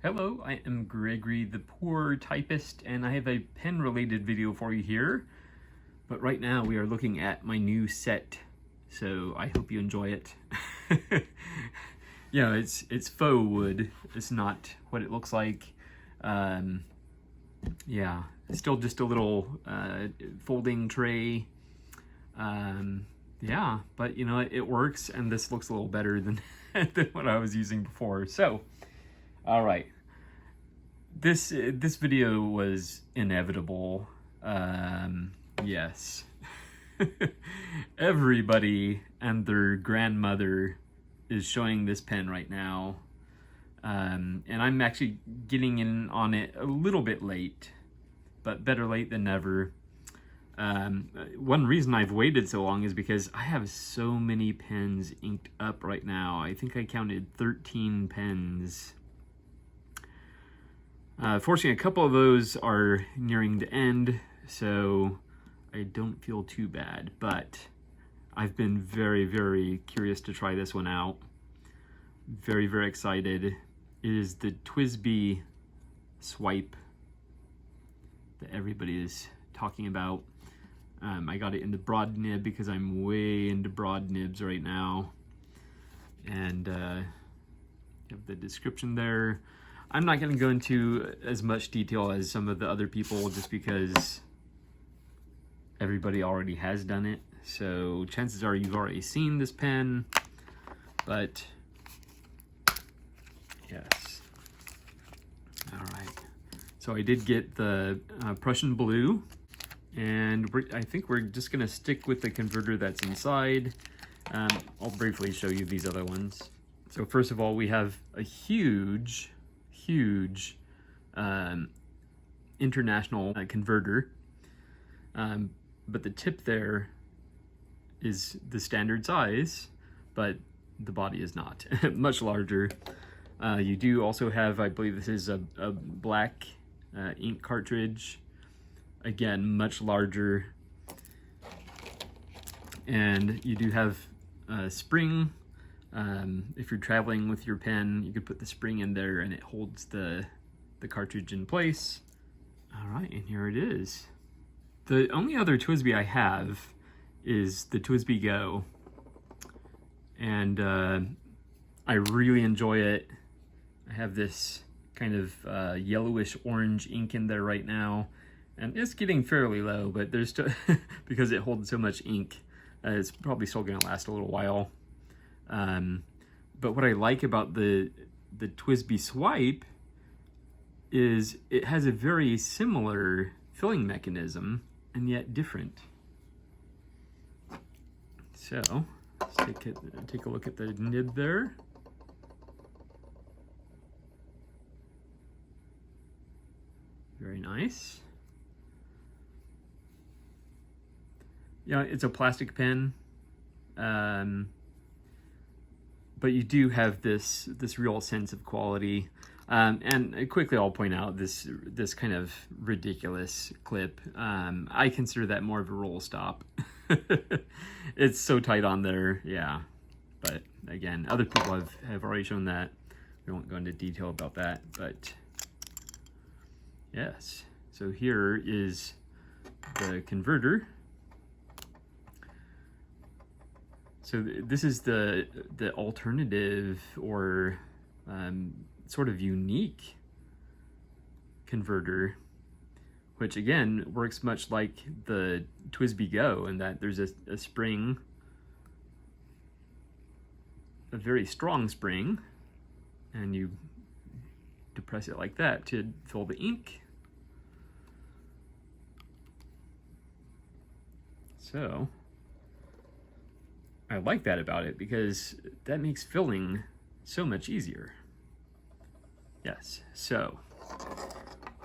Hello, I am Gregory the Poor Typist, and I have a pen-related video for you here. But right now we are looking at my new set, so I hope you enjoy it. Yeah, it's faux wood. It's not what it looks like. Yeah, it's still just a little folding tray. Yeah, but you know, it works, and this looks a little better than, than what I was using before. So, all right. This video was inevitable. Yes. Everybody and their grandmother is showing this pen right now. And I'm actually getting in on it a little bit late, but better late than never. One reason I've waited so long is because I have so many pens inked up right now. I think I counted 13 pens. Fortunately, a couple of those are nearing the end, so I don't feel too bad, but I've been very, very curious to try this one out. Very, very excited. It is the TWSBI Swipe that everybody is talking about. I got it in the broad nib because I'm way into broad nibs right now. And you have the description there. I'm not going to go into as much detail as some of the other people just because everybody already has done it. So chances are you've already seen this pen, but yes. All right. So I did get the Prussian blue, and I think we're just going to stick with the converter that's inside. I'll briefly show you these other ones. So first of all, we have a huge international converter, but the tip there is the standard size, but the body is not. Much larger. You do also have, I believe this is a black ink cartridge, again much larger, and you do have a spring. If you're traveling with your pen, you could put the spring in there and it holds the cartridge in place. All right, and here it is. The only other TWSBI I have is the TWSBI Go, and I really enjoy it. I have this kind of yellowish orange ink in there right now, and it's getting fairly low, but there's still because it holds so much ink, it's probably still going to last a little while. But what I like about the TWSBI Swipe is it has a very similar filling mechanism and yet different. So let's take a look at the nib there. Very nice. Yeah, it's a plastic pen. But you do have this real sense of quality. And quickly I'll point out this kind of ridiculous clip. I consider that more of a roll stop. It's so tight on there, yeah. But again, other people have already shown that. We won't go into detail about that, but yes. So here is the converter. So this is the alternative or sort of unique converter, which again works much like the TWSBI Go in that there's a spring, a very strong spring, and you depress it like that to fill the ink. So I like that about it because that makes filling so much easier. Yes, so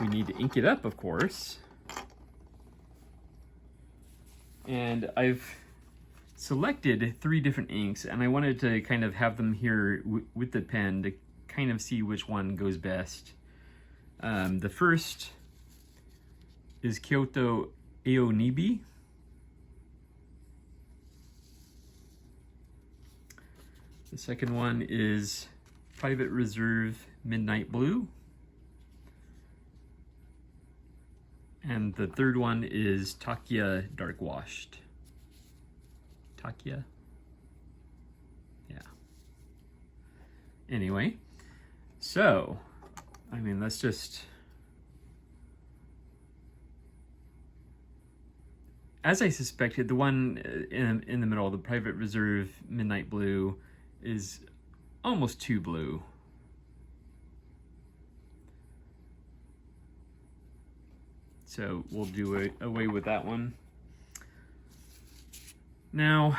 we need to ink it up, of course. And I've selected 3 different inks, and I wanted to kind of have them here with the pen to kind of see which one goes best. The first is Kyoto Aonibi. The second one is Private Reserve Midnight Blue. And the third one is Takia Dark Washed. Takia? Yeah. Anyway, so, I mean, let's just... As I suspected, the one in the middle, the Private Reserve Midnight Blue, is almost too blue. So we'll do away with that one. Now,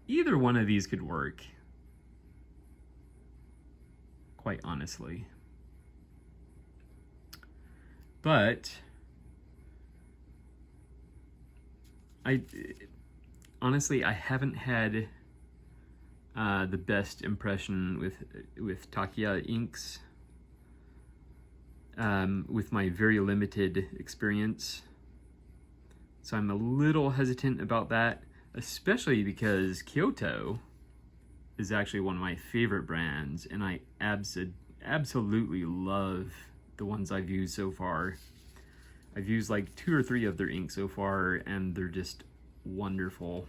either one of these could work, quite honestly. But honestly, I haven't had the best impression with Takia inks with my very limited experience. So I'm a little hesitant about that, especially because Kyoto is actually one of my favorite brands, and I absolutely love the ones I've used so far. I've used like 2 or 3 of their inks so far, and they're just wonderful.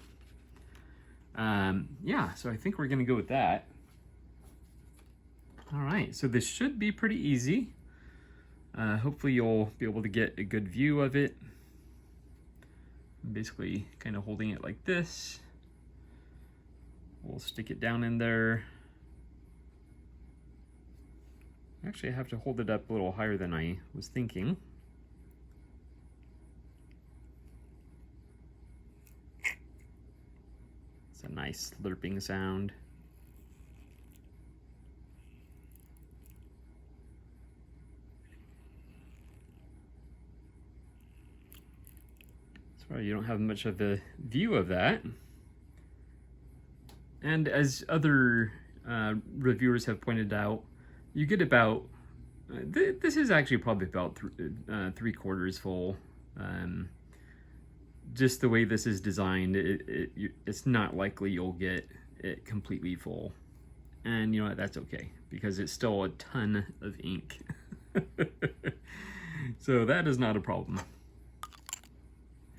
Yeah, so I think we're gonna go with that. All right, so this should be pretty easy. Hopefully you'll be able to get a good view of it. I'm basically kind of holding it like this. We'll stick it down in there. Actually, I have to hold it up a little higher than I was thinking. It's a nice slurping sound. Sorry, you don't have much of a view of that. And as other reviewers have pointed out, you get about, this is actually probably about 3/4 full. Just the way this is designed, it's not likely you'll get it completely full. And you know what, that's okay, because it's still a ton of ink. So that is not a problem.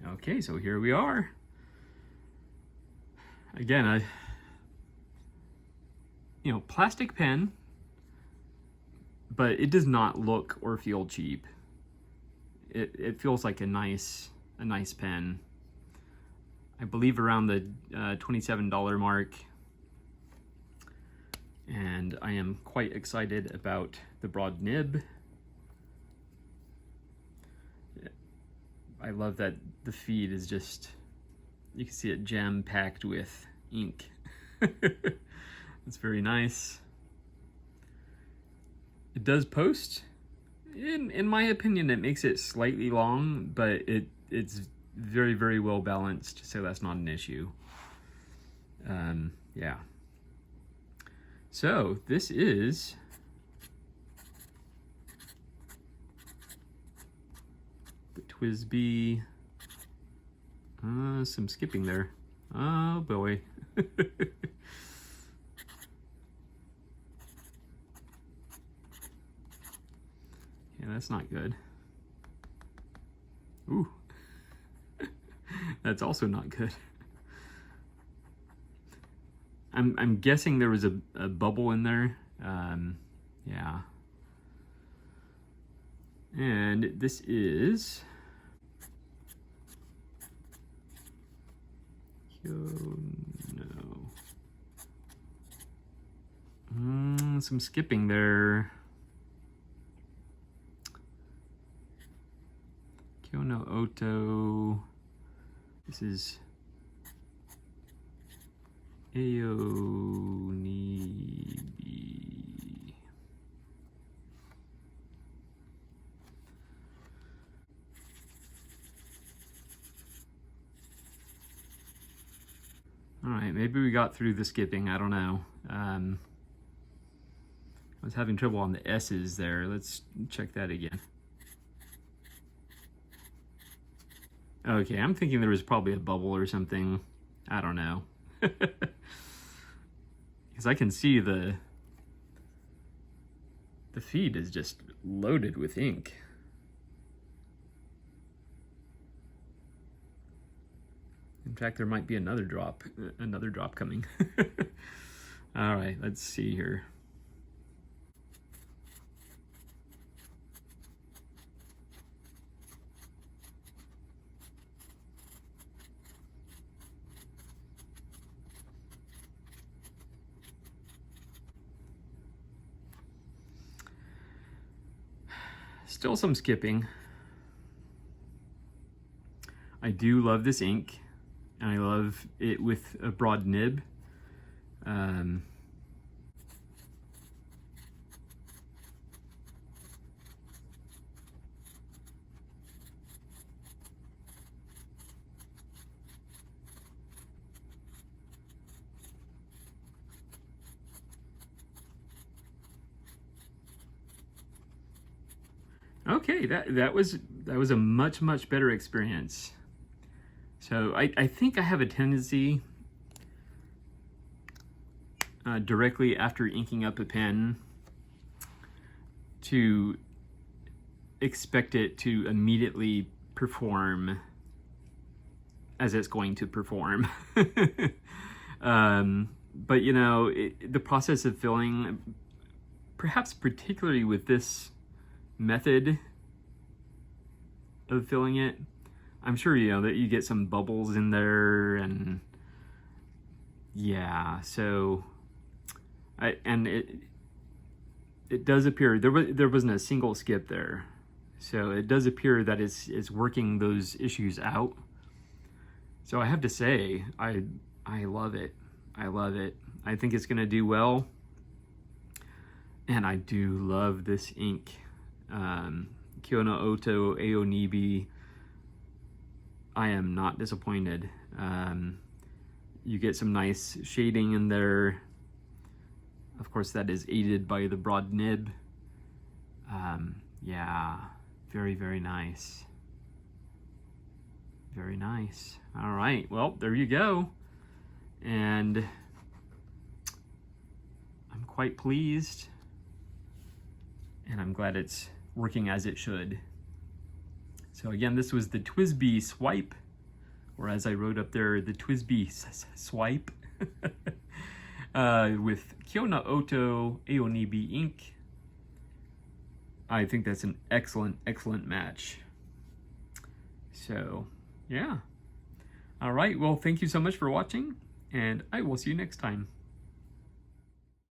Okay, so here we are. Again, plastic pen, but it does not look or feel cheap. It feels like a nice pen. I believe around the $27 mark. And I am quite excited about the broad nib. I love that the feed is just, you can see it jam-packed with ink. It's very nice. It does post. In my opinion, it makes it slightly long, but it's very, very well balanced, so that's not an issue. Yeah. So this is the TWSBI. Some skipping there. Oh boy. Yeah, that's not good. Ooh. That's also not good. I'm guessing there was a bubble in there. Yeah. And this is no. Some skipping there. Kyono Oto. This is Aonibi. All right, maybe we got through the skipping. I don't know. I was having trouble on the S's there. Let's check that again. Okay, I'm thinking there was probably a bubble or something. I don't know. Because I can see the The feed is just loaded with ink. In fact, there might be another drop coming. All right, let's see here. Still some skipping. I do love this ink, and I love it with a broad nib. Okay, that was a much better experience. So I think I have a tendency directly after inking up a pen to expect it to immediately perform as it's going to perform. But you know, the process of filling, perhaps particularly with this method of filling it, I'm sure you know that you get some bubbles in there, and yeah, so it does appear there wasn't a single skip there, so it does appear that it's working those issues out. So I have to say, I love it. I love it. I think it's gonna do well, and I do love this ink. Kiona Oto Aonibi, I am not disappointed. You get some nice shading in there. Of course, that is aided by the broad nib. Yeah, very nice. Very nice. All right, well, there you go. And I'm quite pleased, and I'm glad it's working as it should. So again, this was the TWSBI Swipe, or as I wrote up there, the TWSBI Swipe with Kiona Oto Aonibi ink. I think that's an excellent match. So yeah. All right, well, thank you so much for watching, and I will see you next time.